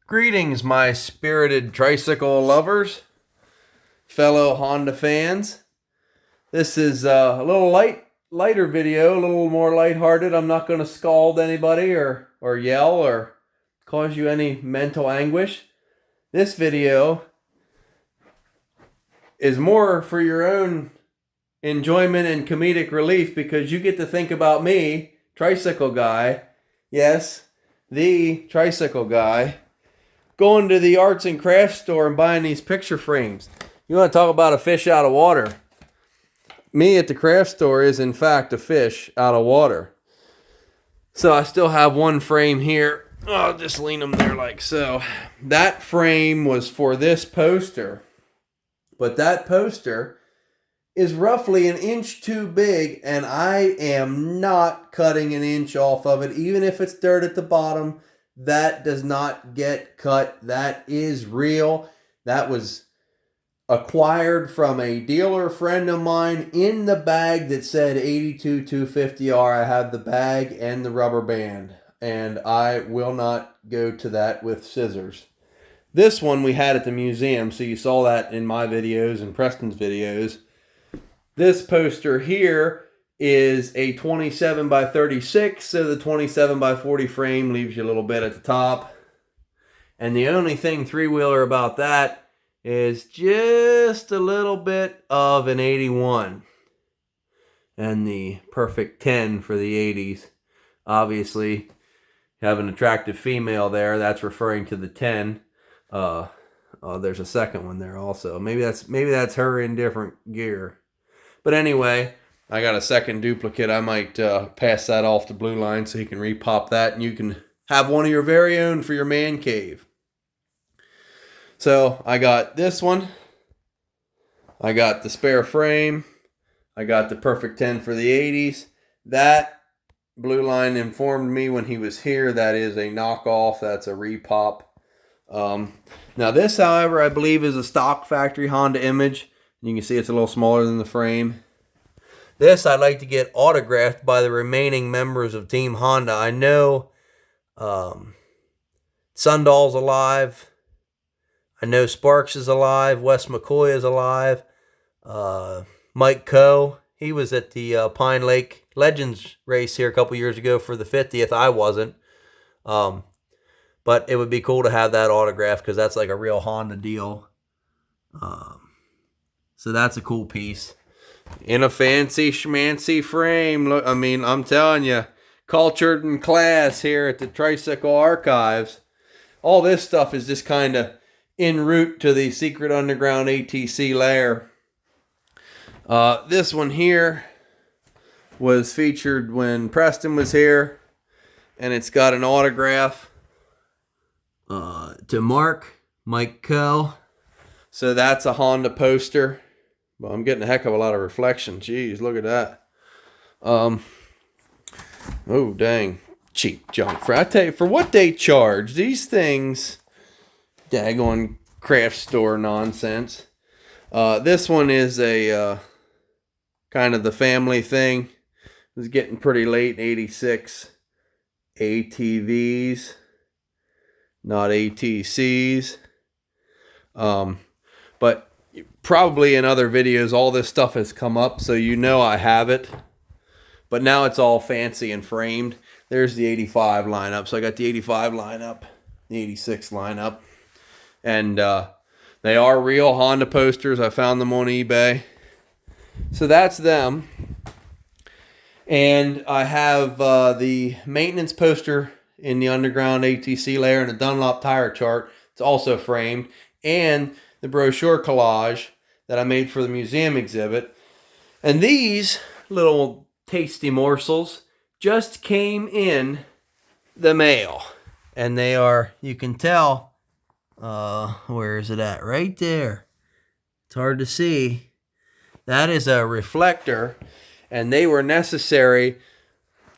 Greetings, my spirited tricycle lovers, fellow Honda fans. This is a little lighter video, a little more lighthearted. I'm not going to scald anybody or yell or cause you any mental anguish. This video is more for your own enjoyment and comedic relief because you get to think about me, tricycle guy. Yes, the tricycle guy. Going to the arts and crafts store and buying these picture frames. You want to talk about a fish out of water? Me at the craft store is in fact a fish out of water. So I still have one frame here. I'll just lean them there like so. That frame was for this poster. But that poster is roughly an inch too big, and I am not cutting an inch off of it, even if it's dirt at the bottom. That does not get cut. That is real. That was acquired from a dealer friend of mine in the bag that said 82 250R. I have the bag and the rubber band, and I will not go to that with scissors. This one we had at the museum, so you saw that in my videos and Preston's videos. This poster here is a 27 by 36, so the 27 by 40 frame leaves you a little bit at the top. And the only thing three-wheeler about that is just a little bit of an 81. And the perfect 10 for the 80s. Obviously, you have an attractive female there. That's referring to the 10. There's a second one there also. Maybe that's her in different gear. But anyway, I got a second duplicate. I might pass that off to Blue Line so he can repop that, and you can have one of your very own for your man cave. So I got this one. I got the spare frame. I got the perfect 10 for the 80s. That Blue Line informed me when he was here that is a knockoff. That's a repop. Now this, however, I believe is a stock factory Honda image. You can see it's a little smaller than the frame. This I'd like to get autographed by the remaining members of Team Honda. I know Sundall's alive. I know Sparks is alive. Wes McCoy is alive. Mike Coe, he was at the Pine Lake Legends race here a couple years ago for the 50th. I wasn't. But it would be cool to have that autograph because that's like a real Honda deal. So that's a cool piece. In a fancy schmancy frame. Look, I mean, I'm telling you, cultured and class here at the Tricycle Archives. All this stuff is just kind of en route to the secret underground ATC lair. This one here was featured when Preston was here, and it's got an autograph to Mike Coe. So that's a Honda poster. Well, I'm getting a heck of a lot of reflection. Jeez, look at that. Oh, dang. Cheap junk. I tell you, for what they charge, these things, daggone craft store nonsense. This one is a kind of the family thing. It was getting pretty late in 86. ATVs, not ATCs. But probably in other videos, all this stuff has come up, so you know I have it. But now it's all fancy and framed. There's the 85 lineup. So I got the 85 lineup, the 86 lineup. And they are real Honda posters. I found them on eBay. So that's them. And I have the maintenance poster in the underground ATC layer and a Dunlop tire chart. It's also framed. And the brochure collage that I made for the museum exhibit. And these little tasty morsels just came in the mail. And they are, you can tell, where is it at? Right there. It's hard to see. That is a reflector, and they were necessary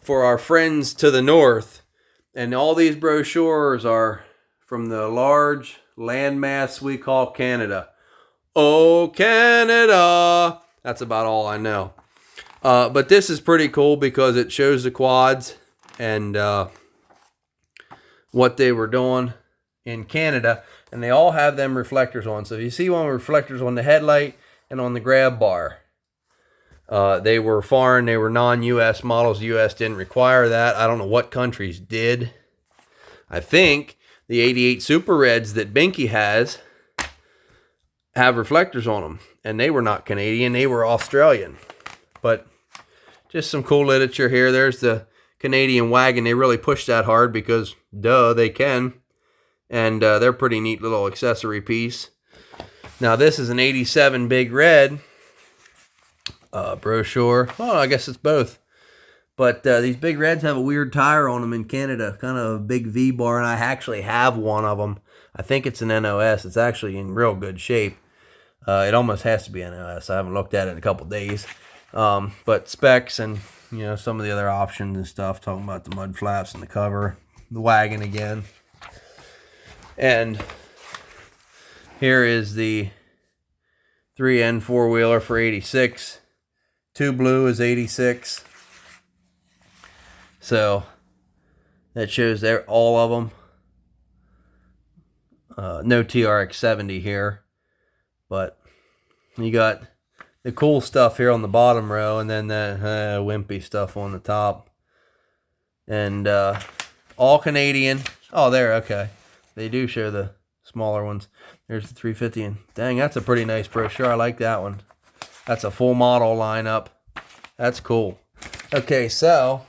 for our friends to the north. And all these brochures are from the large landmass we call Canada. Oh, Canada! That's about all I know. But this is pretty cool because it shows the quads and what they were doing. in Canada, and they all have them reflectors on. So if you see one with reflectors on the headlight and on the grab bar, they were foreign, they were non-US models. The US didn't require that. I don't know what countries did. I think the 88 Super Reds that Binky has have reflectors on them, and they were not Canadian, they were Australian. But just some cool literature here. There's the Canadian wagon. They really push that hard because, duh, they can. And they're a pretty neat little accessory piece. Now, this is an 87 Big Red brochure. Oh, I guess it's both. But these Big Reds have a weird tire on them in Canada. Kind of a big V-bar, and I actually have one of them. I think it's an NOS. It's actually in real good shape. It almost has to be NOS. I haven't looked at it in a couple days. But specs and, you know, some of the other options and stuff. Talking about the mud flaps and the cover. The wagon again. And here is the 3N four-wheeler for 86. Two Blue is 86. So that shows all of them. No TRX 70 here. But you got the cool stuff here on the bottom row, and then that wimpy stuff on the top. And all Canadian. Oh, there, okay. They do show the smaller ones. There's the 350, and dang, that's a pretty nice brochure. I like that one. That's a full model lineup. That's cool. Okay, so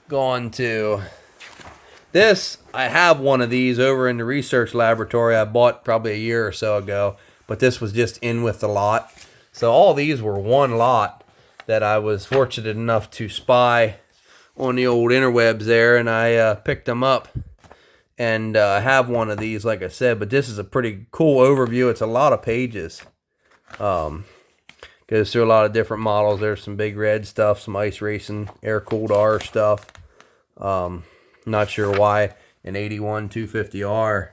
going to this. I have one of these over in the research laboratory. I bought probably a year or so ago, but this was just in with the lot. So all these were one lot that I was fortunate enough to spy on the old interwebs there, and I picked them up. And I have one of these, like I said, but this is a pretty cool overview. It's a lot of pages. Goes through a lot of different models. There's some Big Red stuff, some ice racing, air-cooled R stuff. Not sure why an 81 250R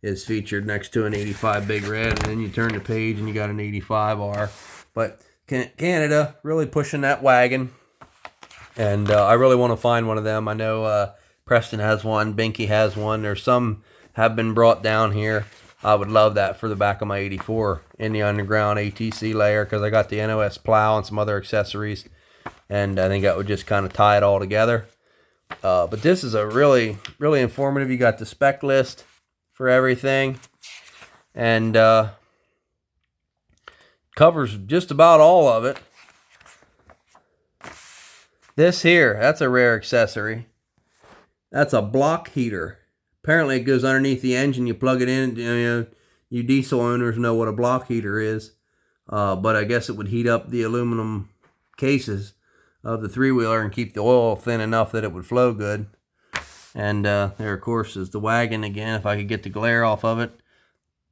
is featured next to an 85 Big Red, and then you turn the page and you got an 85R. But Canada really pushing that wagon, and I really want to find one of them. I know Preston has one, Binky has one. There's some have been brought down here. I would love that for the back of my 84 in the underground ATC layer, because I got the NOS plow and some other accessories, and I think that would just kind of tie it all together. But this is a really, really informative. You got the spec list for everything, and covers just about all of it. This here, that's a rare accessory. That's a block heater. Apparently it goes underneath the engine. You plug it in. You know, you diesel owners know what a block heater is. But I guess it would heat up the aluminum cases of the three-wheeler and keep the oil thin enough that it would flow good. And there, of course, is the wagon again, if I could get the glare off of it.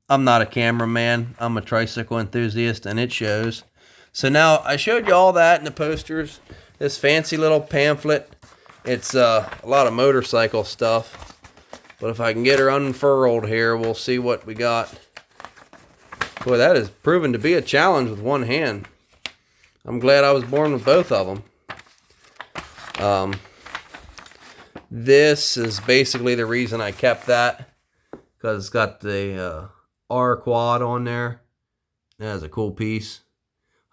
I'm not a cameraman. I'm a tricycle enthusiast, and it shows. So now, I showed you all that in the posters. This fancy little pamphlet. It's a lot of motorcycle stuff. But if I can get her unfurled here, we'll see what we got. Boy, that has proven to be a challenge with one hand. I'm glad I was born with both of them. This is basically the reason I kept that, because it's got the R quad on there. That's a cool piece.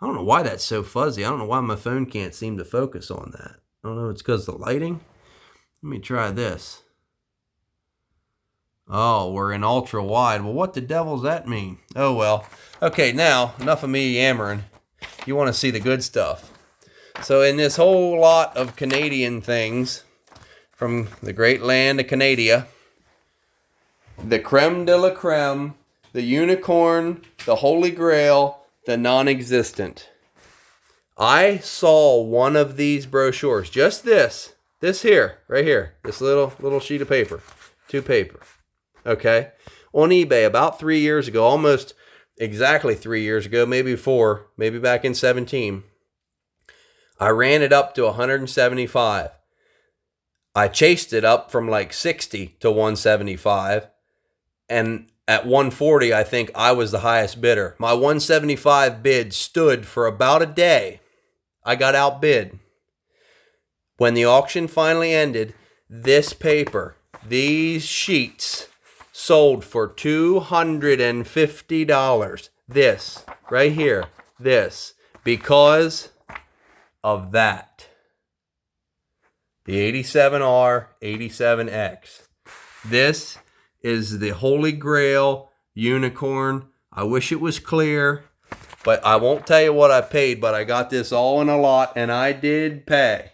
I don't know why that's so fuzzy. I don't know why my phone can't seem to focus on that. I don't know if it's because of the lighting. Let me try this. Oh, we're in ultra wide. Well, what the devil's that mean? Oh, well. Okay, now, enough of me yammering. You want to see the good stuff. So in this whole lot of Canadian things, from the great land of Canada, the creme de la creme, the unicorn, the holy grail, the non-existent. I saw one of these brochures, just this here, right here, this little sheet of paper, paper. Okay, on eBay about 3 years ago, almost exactly 3 years ago, maybe 4, maybe back in 17. I ran it up to 175. I chased it up from like 60 to 175, and at 140, I think I was the highest bidder. My 175 bid stood for about a day. I got outbid. When the auction finally ended, this paper, these sheets, sold for $250. This, right here, this, because of that. The 87R, 87X. This is the Holy Grail unicorn. I wish it was clear, but I won't tell you what I paid, but I got this all in a lot, and I did pay.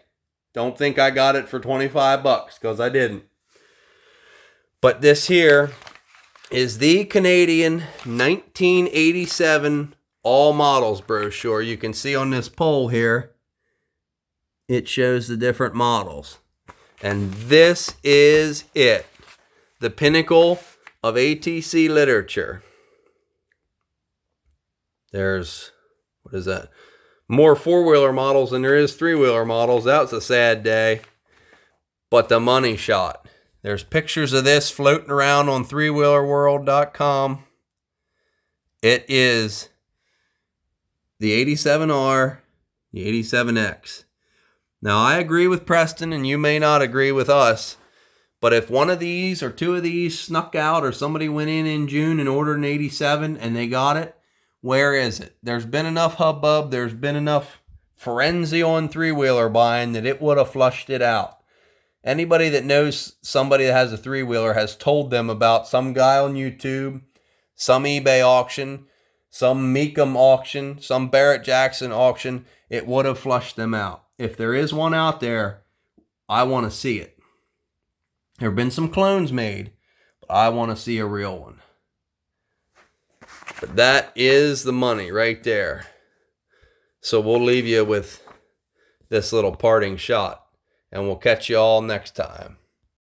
Don't think I got it for 25 bucks, because I didn't. But this here is the Canadian 1987 all models brochure. You can see on this pole here, it shows the different models. And this is it. The pinnacle of ATC literature. There's, what is that? More four-wheeler models than there is three-wheeler models. That was a sad day. But the money shot. There's pictures of this floating around on threewheelerworld.com. It is the 87R, the 87X. Now, I agree with Preston, and you may not agree with us, but if one of these or two of these snuck out, or somebody went in June and ordered an 87 and they got it, where is it? There's been enough hubbub, there's been enough frenzy on three-wheeler buying that it would have flushed it out. Anybody that knows somebody that has a three-wheeler has told them about some guy on YouTube, some eBay auction, some Mecum auction, some Barrett-Jackson auction. It would have flushed them out. If there is one out there, I want to see it. There have been some clones made, but I want to see a real one. But that is the money right there. So we'll leave you with this little parting shot, and we'll catch you all next time.